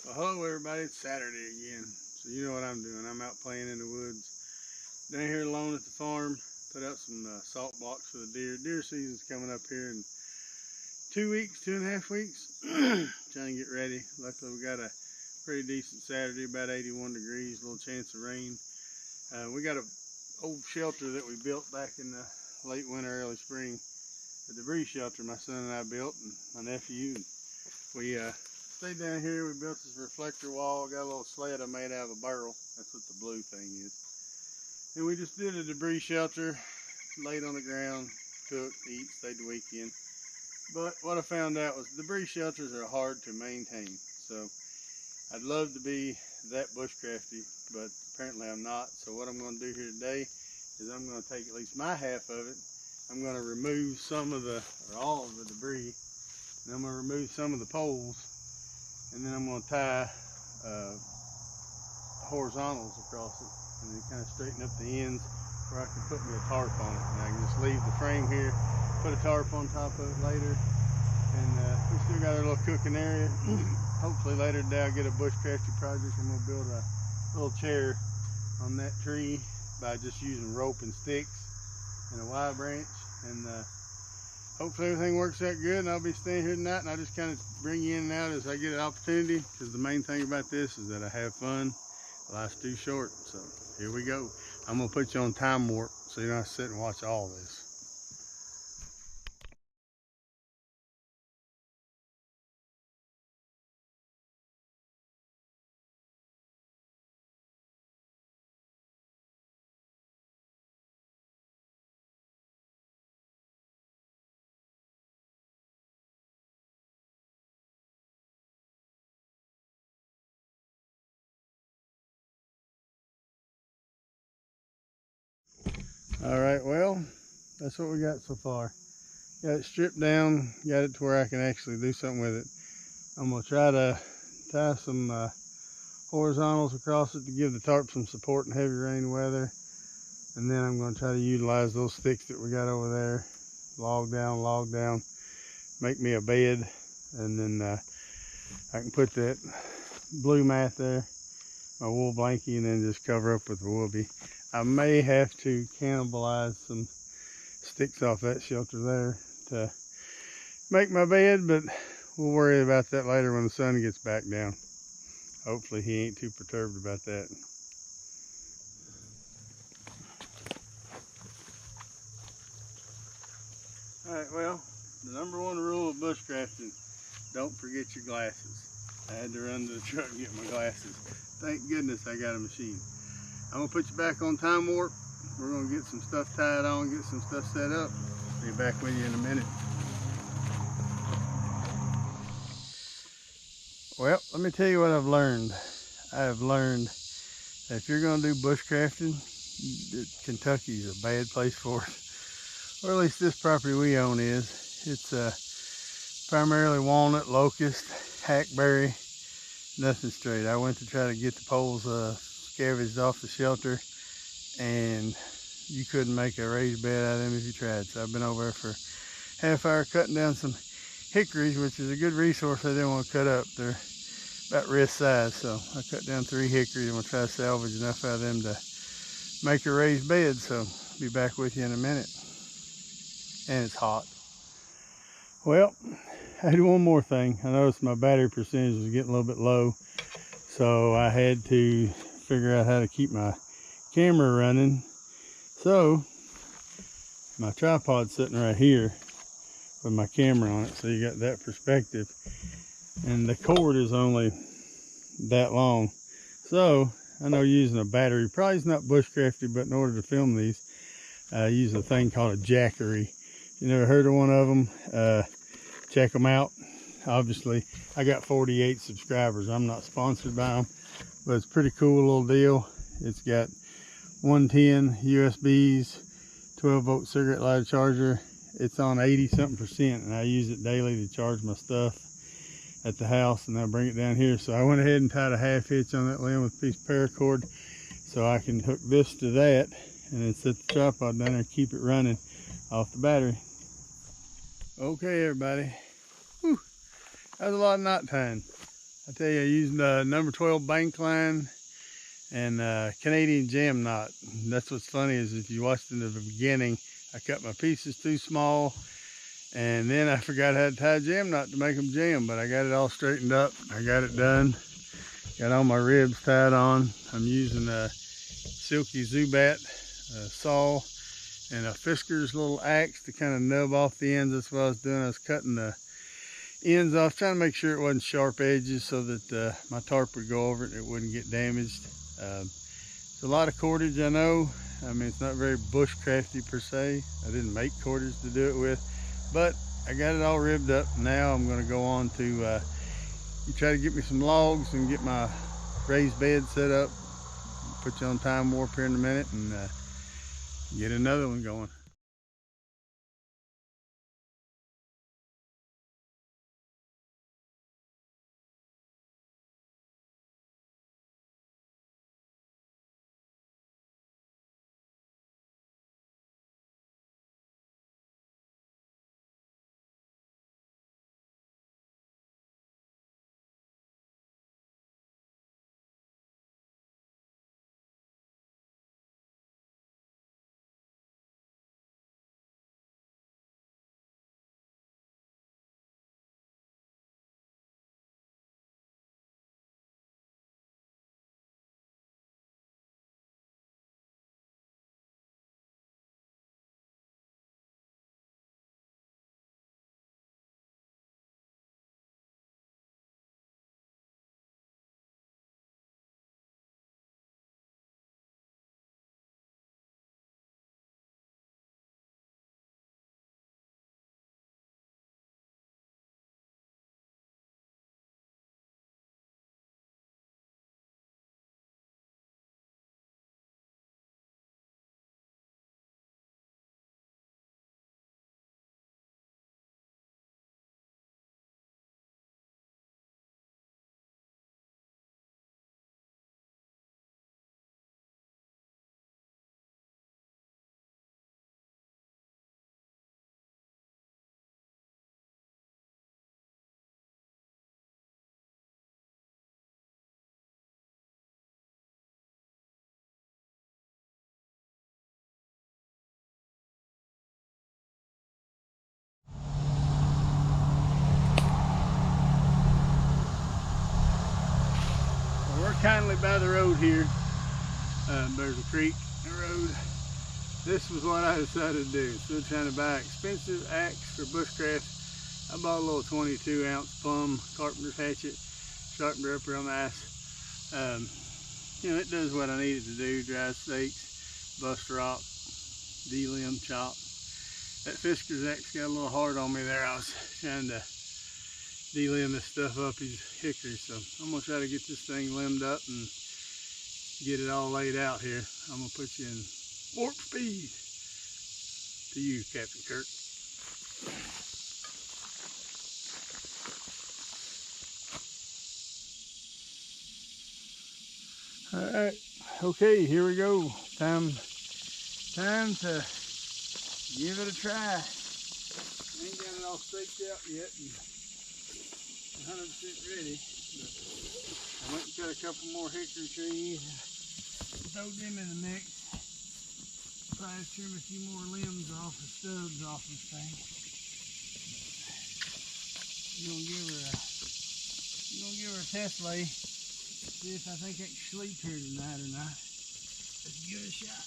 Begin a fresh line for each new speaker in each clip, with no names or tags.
Well, hello everybody, it's Saturday again. So you know what I'm doing. I'm out playing in the woods. Down here alone at the farm. Put out some salt blocks for the deer. Deer season's coming up here in 2 weeks, 2.5 weeks. Trying to get ready. Luckily we got a pretty decent Saturday, about 81 degrees, a little chance of rain. We got an old shelter that we built back in the late winter, early spring. A debris shelter my son and I built, and my nephew. And we stayed down here. We built this reflector wall. Got a little sled I made out of a barrel. That's what the blue thing is. And we just did a debris shelter, laid on the ground, cooked, eat, stayed the weekend. But what I found out was debris shelters are hard to maintain. So I'd love to be that bushcrafty, but apparently I'm not. So what I'm going to do here today is I'm going to take at least my half of it. I'm going to remove some of the, or all of the debris, and I'm going to remove some of the poles, and then I'm going to tie horizontals across it, and then kind of straighten up the ends where I can put me a tarp on it. And I can just leave the frame here, put a tarp on top of it later, and we still got our little cooking area. Hopefully later today I'll get a bushcrafty project. I'm going to build a little chair on that tree by just using rope and sticks and a Y branch, and hopefully everything works out good, and I'll be staying here tonight, and I'll just kind of bring you in and out as I get an opportunity, because the main thing about this is that I have fun. Life's too short, so here we go. I'm going to put you on time warp so you don't have to sit and watch all this. All right, well, that's what we got so far. Got it stripped down, got it to where I can actually do something with it. I'm gonna try to tie some horizontals across it to give the tarp some support in heavy rain weather. And then I'm gonna try to utilize those sticks that we got over there, log down, make me a bed, and then I can put that blue mat there, my wool blankie, and then just cover up with the woolby. I may have to cannibalize some sticks off that shelter there to make my bed, but we'll worry about that later when the sun gets back down. Hopefully he ain't too perturbed about that. Alright, well, the number one rule of bushcrafting, don't forget your glasses. I had to run to the truck and get my glasses. Thank goodness I got a machine. I'm gonna put you back on time warp. We're gonna get some stuff tied on, get some stuff set up. Be back with you in a minute. Well, let me tell you what I've learned. I have learned that if you're gonna do bushcrafting, Kentucky is a bad place for it. Or at least this property we own is. It's primarily walnut, locust, hackberry, nothing straight. I went to try to get the poles scavenged off the shelter, and you couldn't make a raised bed out of them if you tried. So I've been over there for half hour cutting down some hickories, which is a good resource I didn't want to cut up. They're about wrist size, so I cut down 3 hickories. I'm gonna try to salvage enough out of them to make a raised bed. So I'll be back with you in a minute. And it's hot. Well, I had one more thing. I noticed my battery percentage was getting a little bit low, so I had to figure out how to keep my camera running. So my tripod's sitting right here with my camera on it, so you got that perspective, and the cord is only that long. So I know using a battery probably is not bushcrafty, but in order to film these, I use a thing called a jackery. You never heard of one of them? Check them out. Obviously I got 48 subscribers. I'm not sponsored by them, but it's a pretty cool little deal. It's got 110 USBs, 12-volt cigarette lighter charger. It's on 80-something%, and I use it daily to charge my stuff at the house, and I bring it down here. So I went ahead and tied a half hitch on that limb with a piece of paracord, so I can hook this to that and then set the tripod down there and keep it running off the battery. Okay, everybody. Whew. That was a lot of knot tying. I tell you, I used number 12 bank line and Canadian jam knot. That's what's funny is if you watched in the beginning, I cut my pieces too small, and then I forgot how to tie a jam knot to make them jam, but I got it all straightened up. I got it done. Got all my ribs tied on. I'm using a Silky Zubat saw and a Fisker's little axe to kind of nub off the ends. That's what I was doing. I was cutting the ends off, trying to make sure it wasn't sharp edges so that my tarp would go over it and it wouldn't get damaged. It's a lot of cordage, I know. I mean, it's not very bushcrafty per se. I didn't make cordage to do it with, but I got it all ribbed up. Now I'm going to go on to try to get me some logs and get my raised bed set up. Put you on time warp here in a minute and get another one going. We're kindly by the road here. There's a creek and a road. This was what I decided to do. Instead of trying to buy an expensive axe for bushcraft, I bought a little 22-ounce plumb carpenter's hatchet, sharpened her up real nice. You know, it does what I need it to do: dry stakes, bust rock, de-limb, chop. That Fisker's axe got a little hard on me there. I was trying to de-limb this stuff up, these hickories. So I'm gonna try to get this thing limbed up and get it all laid out here. I'm gonna put you in warp speed. To you, Captain Kirk. All right, okay, here we go. Time to give it a try. I ain't got it all staked out yet and 100% ready, but I went and cut a couple more hickory trees, throw them in the mix. Probably trim a few more limbs off the stubs off this thing. You're gonna give her a test lay. See if I think I can sleep here tonight or not. Let's give it a shot.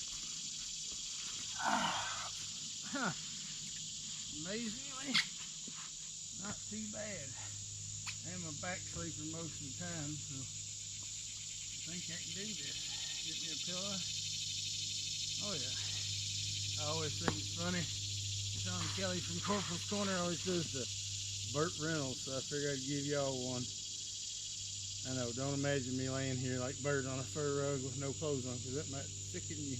Amazingly, not too bad. I'm a back sleeper most of the time, so I think I can do this. Get me a pillow. Oh yeah. I always think it's funny. Sean Kelly from Corporal's Corner always does the Burt Reynolds, so I figured I'd give y'all one. I know, don't imagine me laying here like Burt on a fur rug with no clothes on, because that might sicken you.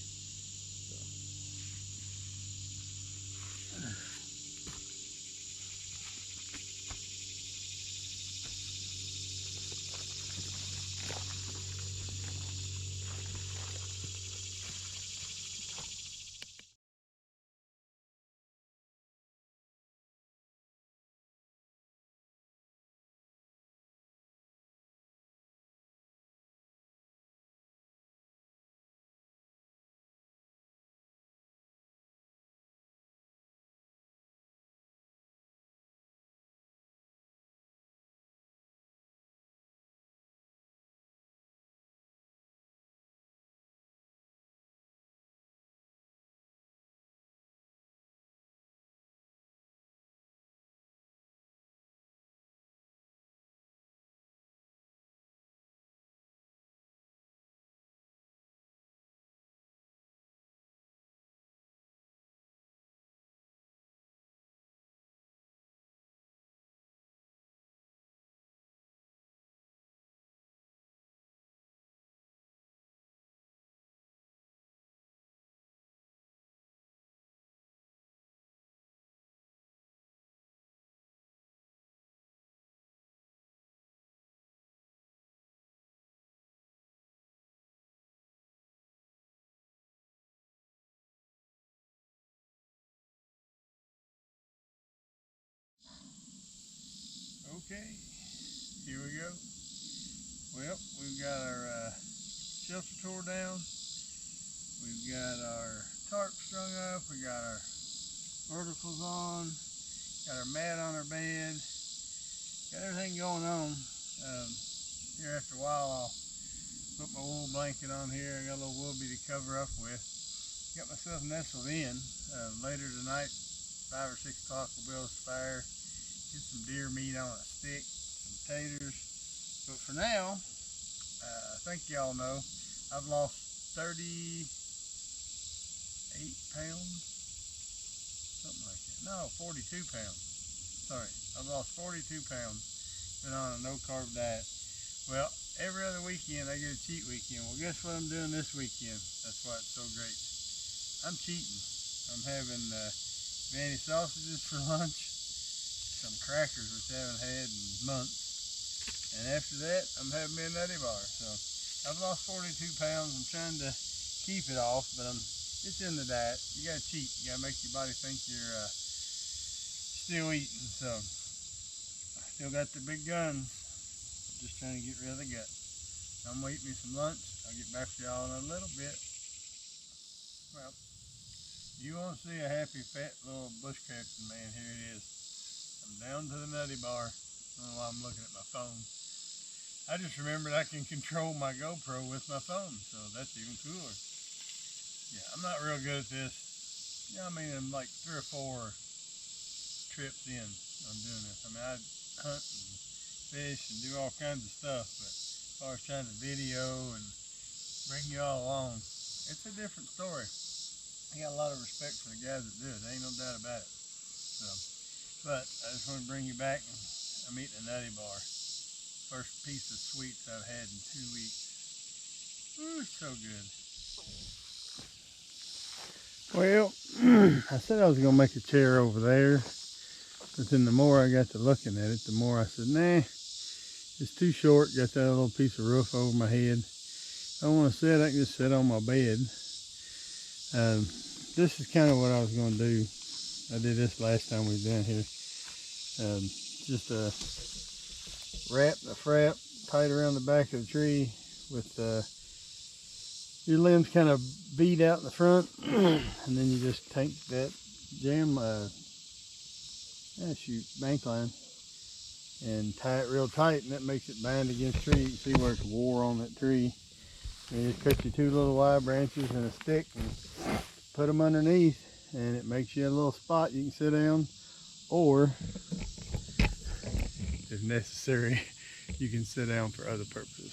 Okay, here we go. Well, we've got our shelter tore down. We've got our tarp strung up. We got our verticals on. Got our mat on our bed. Got everything going on. Here after a while, I'll put my wool blanket on here. I got a little woolby to cover up with. Got myself nestled in. Later tonight, 5 or 6 o'clock, we'll build a fire. Get some deer meat on a stick, some taters. But for now, I think y'all know, I've lost 38 pounds, something like that. No, 42 pounds. Sorry, I've lost 42 pounds. Been on a no-carb diet. Well, every other weekend I get a cheat weekend. Well, guess what I'm doing this weekend? That's why it's so great. I'm cheating. I'm having Vanny sausages for lunch, some crackers which I haven't had in months, and after that I'm having me a nutty bar. So I've lost 42 pounds. I'm trying to keep it off, but it's in the diet. You gotta cheat. You gotta make your body think you're still eating. So I still got the big guns. Just trying to get rid of the gut. I'm gonna eat me some lunch. I'll get back to y'all in a little bit. Well, you want to see a happy, fat little bushcrafting man? Here it is. I'm down to the nutty bar. I don't know why I'm looking at my phone. I just remembered I can control my GoPro with my phone, so that's even cooler. Yeah, I'm not real good at this. You know, I mean, I'm like 3 or 4 trips in on doing this. I mean, I hunt and fish and do all kinds of stuff, but as far as trying to video and bring you all along, it's a different story. I got a lot of respect for the guys that do it. There ain't no doubt about it. So, but I just want to bring you back. I'm eating a nutty bar. First piece of sweets I've had in 2 weeks. Ooh, it's so good. Well, I said I was going to make a chair over there, but then the more I got to looking at it, the more I said, nah, it's too short. Got that little piece of roof over my head. I don't want to sit. I can just sit on my bed. This is kind of what I was going to do. I did this last time we was down here. Just a wrap and a frap tight around the back of the tree with your limbs kind of beat out in the front, and then you just take that bank line and tie it real tight, and that makes it bind against the tree. You can see where it's wore on that tree. And you just cut your 2 little wide branches and a stick and put them underneath, and it makes you a little spot you can sit down, or if necessary, you can sit down for other purposes.